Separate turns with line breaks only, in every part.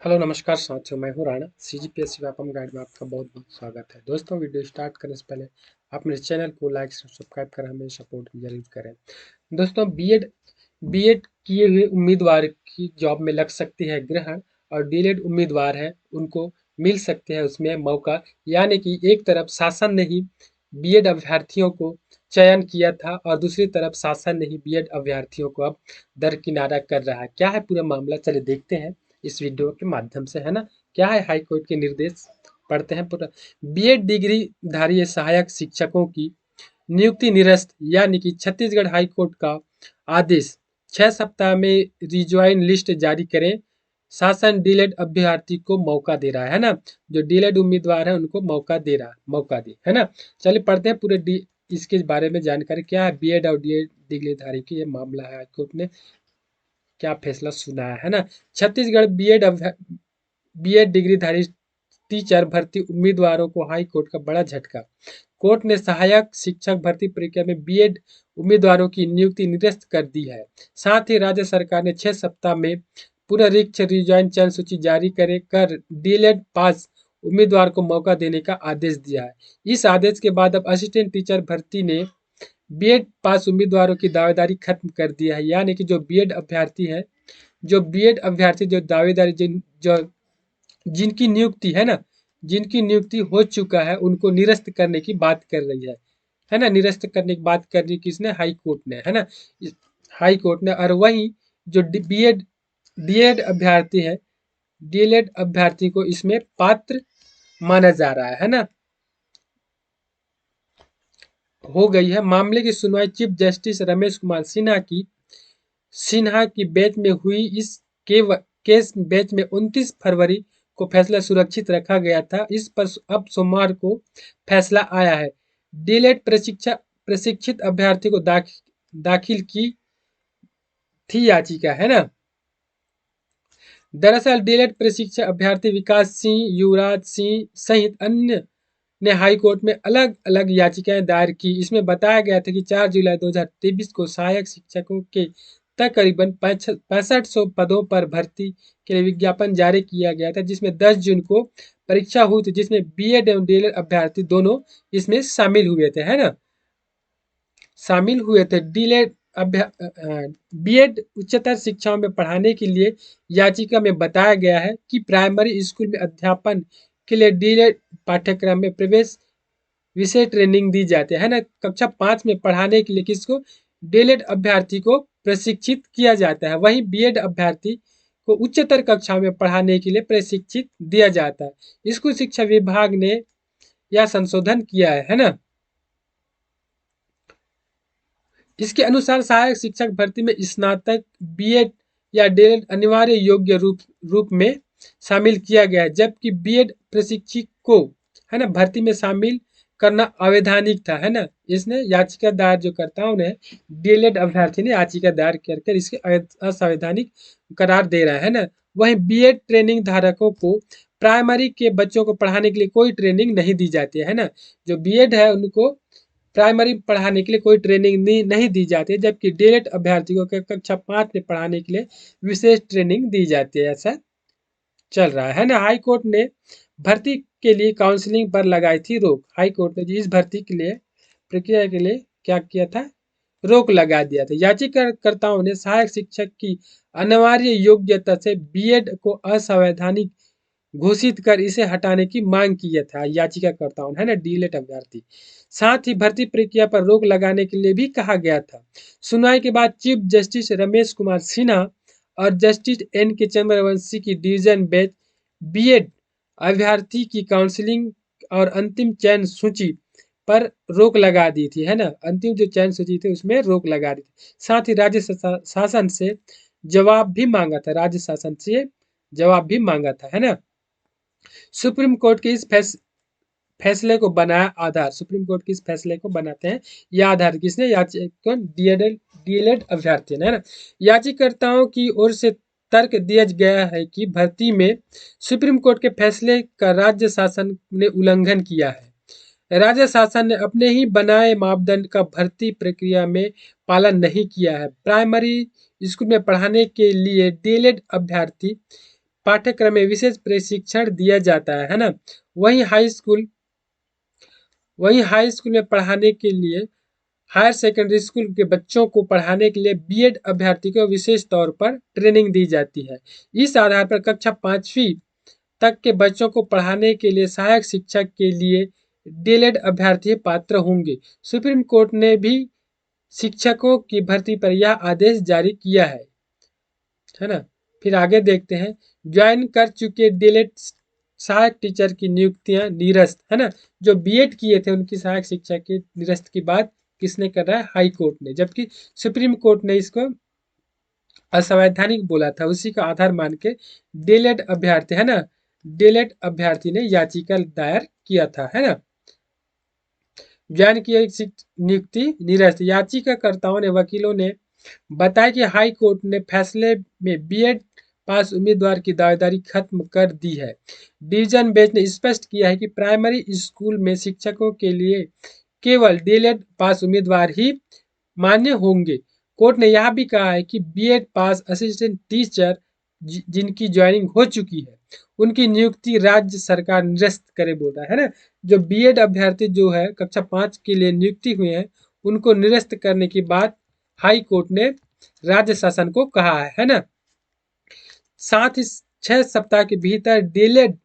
Hello नमस्कार साथियों, मैं हूं राणा। सीजीपीएससी व्यापम गाइड में आपका बहुत बहुत स्वागत है। दोस्तों, वीडियो स्टार्ट करने से पहले आप मेरे चैनल को लाइक सब्सक्राइब कर हमें सपोर्ट जरूर करें। दोस्तों, बीएड किए हुए उम्मीदवार की जॉब में लग सकती है ग्रहण, और डीएलएड उम्मीदवार है उनको मिल सकते हैं उसमें मौका। यानी कि एक तरफ शासन ने ही बीएड अभ्यर्थियों को चयन किया था और दूसरी तरफ शासन ने ही बीएड अभ्यर्थियों को अब दरकिनारा कर रहा है। क्या है पूरा मामला, चलिए देखते हैं इस वीडियो के माध्यम से, है ना। क्या है हाई कोर्ट के निर्देश, पढ़ते हैं पूरा। बीएड डिग्री धारी सहायक शिक्षकों की नियुक्ति निरस्त, यानी कि छत्तीसगढ़ हाई कोर्ट का आदेश। 6 सप्ताह में रिज्वाइन लिस्ट जारी करें। शासन डीलेड अभ्यर्थी को मौका दे रहा है ना। जो डीलेड उम्मीदवार है उनको मौका दे रहा, मौका दे, है ना। चलिए पढ़ते हैं पूरे इसके बारे में जानकारी। क्या है बीएड और डीएड डिग्री धारी की ये मामला है, हाईकोर्ट ने क्या फैसला सुनाया है ना। छत्तीसगढ़ बीएड डिग्रीधारी टीचर भर्ती उम्मीदवारों को हाई कोर्ट का बड़ा झटका। कोर्ट ने सहायक शिक्षक भर्ती प्रक्रिया में बीएड उम्मीदवारों की नियुक्ति निरस्त कर दी है। साथ ही राज्य सरकार ने 6 सप्ताह में पुनरीक्षण रिज्वाइन चयन सूची जारी कर डीएलएड पास उम्मीदवार को मौका देने का आदेश दिया है। इस आदेश के बाद अब असिस्टेंट टीचर भर्ती ने बीएड पास उम्मीदवारों की दावेदारी खत्म कर दिया है। यानी कि जो बीएड अभ्यर्थी है, जो बीएड अभ्यर्थी जो दावेदारी जो जिनकी नियुक्ति है ना, जिनकी नियुक्ति हो चुका है उनको निरस्त करने की बात कर रही है ना। निरस्त करने की बात कर रही किसने, हाई कोर्ट ने, है ना। हाई कोर्ट ने। और वहीं जो बीएड डीएड अभ्यर्थी है, डीएलएड अभ्यर्थी को इसमें पात्र माना जा रहा है ना। हो गई है। मामले की सुनवाई चीफ जस्टिस रमेश कुमार सिन्हा की बेंच में हुई। इस केस बेंच में 29 फरवरी को फैसला सुरक्षित रखा गया था। इस पर अब सोमवार को फैसला आया है। डीएलएड प्रशिक्षित अभ्यर्थी को दाखिल की थी याचिका, है ना। दरअसल डीएलएड प्रशिक्षक अभ्यर्थी विकास सिंह, युवराज सिंह सहित अन्य ने हाई कोर्ट में अलग अलग याचिकाएं दायर की। इसमें बताया गया था कि 4 जुलाई 2023 को सहायक शिक्षकों के तकरीबन 6500 पदों पर भर्ती के लिए विज्ञापन जारी किया गया था, जिसमें 10 जून को परीक्षा हुई थी, जिसमें बीएड एवं डीएलएड अभ्यर्थी दोनों इसमें शामिल हुए थे, है ना। शामिल हुए थे। डीएलएड बीएड उच्चतर शिक्षाओं में पढ़ाने के लिए याचिका में बताया गया है कि प्राइमरी स्कूल में अध्यापन के लिए डीएलएड पाठ्यक्रम में प्रवेश विषय ट्रेनिंग दी जाती है ना। कक्षा 5 में पढ़ाने के लिए किसको, डीएलएड अभ्यर्थी को प्रशिक्षित किया जाता है। वहीं बीएड अभ्यर्थी को उच्चतर कक्षाओं में पढ़ाने के लिए प्रशिक्षित दिया जाता है। स्कूल शिक्षा विभाग ने यह संशोधन किया है ना। इसके अनुसार सहायक शिक्षक भर्ती में स्नातक, बीएड या डीएलएड अनिवार्य योग्य रूप में शामिल किया गया है, जबकि बीएड प्रशिक्षक को, है ना, भर्ती में शामिल करना अवैधानिक था, है ना। इसने याचिका दायर जो करताओं ने, डीएलएड अभ्यर्थी ने याचिका दायर कर इसके असंवैधानिक करार दे रहा है ना। वहीं बीएड ट्रेनिंग धारकों को प्राइमरी के बच्चों को पढ़ाने के लिए कोई ट्रेनिंग नहीं दी जाती है ना। जो बीएड है उनको प्राइमरी पढ़ाने के लिए कोई ट्रेनिंग नहीं दी जाती है, जबकि डीएलएड अभ्यर्थियों को कक्षा 5 में पढ़ाने के लिए विशेष ट्रेनिंग दी जाती है। ऐसा चल रहा है ना। हाई कोर्ट ने भर्ती के लिए काउंसलिंग पर लगाई थी रोक। हाई कोर्ट ने इस भर्ती के लिए प्रक्रिया के लिए क्या किया था, रोक लगा दिया था। याचिकाकर्ताओं ने सहायक शिक्षक की अनिवार्य योग्यता से बीएड को असंवैधानिक घोषित कर इसे हटाने की मांग की था याचिकाकर्ताओं, है ना, डीएलएड अभ्यर्थी। साथ ही भर्ती प्रक्रिया पर रोक लगाने के लिए भी कहा गया था। सुनवाई के बाद चीफ जस्टिस रमेश कुमार सिन्हा और जस्टिस एन के चंद्रवंशी की डिवीजन बेंच बीएड अभ्यर्थी की काउंसलिंग और अंतिम चयन सूची पर रोक लगा दी थी, है ना। अंतिम जो चयन सूची थी उसमें रोक लगा दी थी। साथ ही राज्य शासन से जवाब भी मांगा था, राज्य शासन से जवाब भी मांगा था, है ना। सुप्रीम कोर्ट के इस फैसले को बनाया आधार। सुप्रीम कोर्ट के इस फैसले को बनाते हैं यह आधार किसने, डीएलएड अभ्यर्थी ने, है ना। याचिकाकर्ताओं की ओर से तर्क दिया गया है कि भर्ती में सुप्रीम कोर्ट के फैसले का राज्य शासन ने उल्लंघन किया है। राज्य शासन ने अपने ही बनाए मापदंड का भर्ती प्रक्रिया में पालन नहीं किया है। प्राइमरी स्कूल में पढ़ाने के लिए डीएलएड अभ्यर्थी पाठ्यक्रम में विशेष प्रशिक्षण दिया जाता है ना। वहीं हाई स्कूल में पढ़ाने के लिए, हायर सेकेंडरी स्कूल के बच्चों को पढ़ाने के लिए बीएड अभ्यर्थी को विशेष तौर पर ट्रेनिंग दी जाती है। इस आधार पर कक्षा 5वीं तक के बच्चों को पढ़ाने के लिए सहायक शिक्षक के लिए डीएलएड अभ्यर्थी पात्र होंगे। सुप्रीम कोर्ट ने भी शिक्षकों की भर्ती पर यह आदेश जारी किया है ना। फिर आगे देखते हैं, ज्वाइन कर चुके डीएलएड सहायक टीचर की नियुक्तियां निरस्त, है ना। जो बीएड किए थे उनकी सहायक शिक्षक के निरस्त की बात किसने कर रहा है? हाई कोर्ट ने, जबकि सुप्रीम कोर्ट ने इसको असंवैधानिक बोला था। उसी का आधार मान के डीएलएड अभ्यर्थी, है ना, डीएलएड अभ्यर्थी ने याचिका दायर किया था, है ना। ज्वाइन की नियुक्ति निरस्त। याचिकाकर्ताओं ने वकीलों ने बताया कि हाई कोर्ट ने फैसले में बीएड पास उम्मीदवार की दावेदारी खत्म कर दी है। डिवीजन बेंच ने स्पष्ट किया है कि प्राइमरी स्कूल में शिक्षकों के लिए केवल डीएलएड पास उम्मीदवार ही मान्य होंगे। कोर्ट ने यह भी कहा है कि बीएड पास असिस्टेंट टीचर जिनकी ज्वाइनिंग हो चुकी है उनकी नियुक्ति राज्य सरकार निरस्त करे, बोल रहा है ना। जो बीएड अभ्यर्थी जो है कक्षा 5 के लिए नियुक्ति हुए हैं उनको निरस्त करने की बात हाई कोर्ट ने राज्य शासन को कहा है ना। साथ ही 6 सप्ताह के भीतर डीएलएड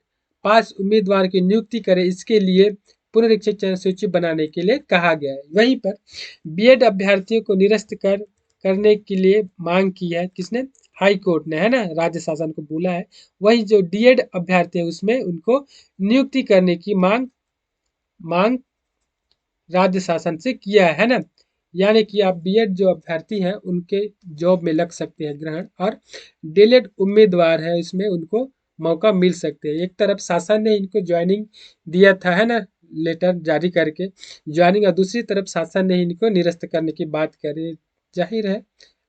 पास उम्मीदवार की नियुक्ति करे, इसके लिए पुनरीक्षित चयन सूची बनाने के लिए कहा गया है। वहीं पर बीएड अभ्यर्थियों को निरस्त करने के लिए मांग की है किसने? हाई कोर्ट ने, है ना, राज्य शासन को बोला है। वही जो डीएड अभ्यर्थी है उसमें उनको नियुक्ति करने की मांग राज्य शासन से किया है ना। यानी कि आप बीएड जो अभ्यर्थी हैं उनके जॉब में लग सकते हैं ग्रहण, और डीएलएड उम्मीदवार है इसमें उनको मौका मिल सकते हैं। एक तरफ शासन ने इनको ज्वाइनिंग दिया था, है ना, लेटर जारी करके ज्वाइनिंग, और दूसरी तरफ शासन ने इनको निरस्त करने की बात करी। जाहिर है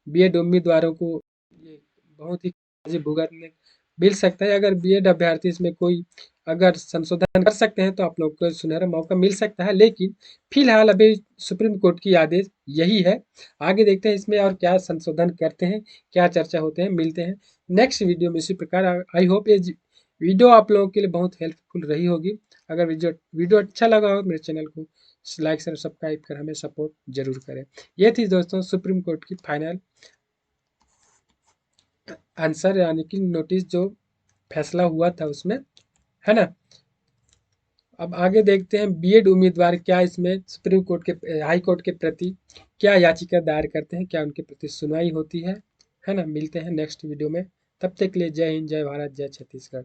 बीएड उम्मीदवारों को ये बहुत ही भुगतने मिल सकता है। अगर बीएड अभ्यर्थी इसमें कोई अगर संशोधन कर सकते हैं तो आप लोग को सुनहरा मौका मिल सकता है, लेकिन फिलहाल अभी सुप्रीम कोर्ट की आदेश यही है। आगे देखते हैं इसमें और क्या संशोधन करते हैं, क्या चर्चा होते हैं। मिलते हैं नेक्स्ट वीडियो में इसी प्रकार। आई होप ये वीडियो आप लोगों के लिए बहुत हेल्पफुल रही होगी। अगर वीडियो अच्छा लगा हो मेरे चैनल को लाइक शेयर सब्सक्राइब कर हमें सपोर्ट जरूर करें। ये थी दोस्तों सुप्रीम कोर्ट की फाइनल आंसर, यानी कि नोटिस जो फैसला हुआ था उसमें, है ना। अब आगे देखते हैं बीएड उम्मीदवार क्या इसमें सुप्रीम कोर्ट के हाई कोर्ट के प्रति क्या याचिका दायर करते हैं, क्या उनके प्रति सुनवाई होती है ना। मिलते हैं नेक्स्ट वीडियो में, तब तक के लिए जय हिंद, जय भारत, जय छत्तीसगढ़।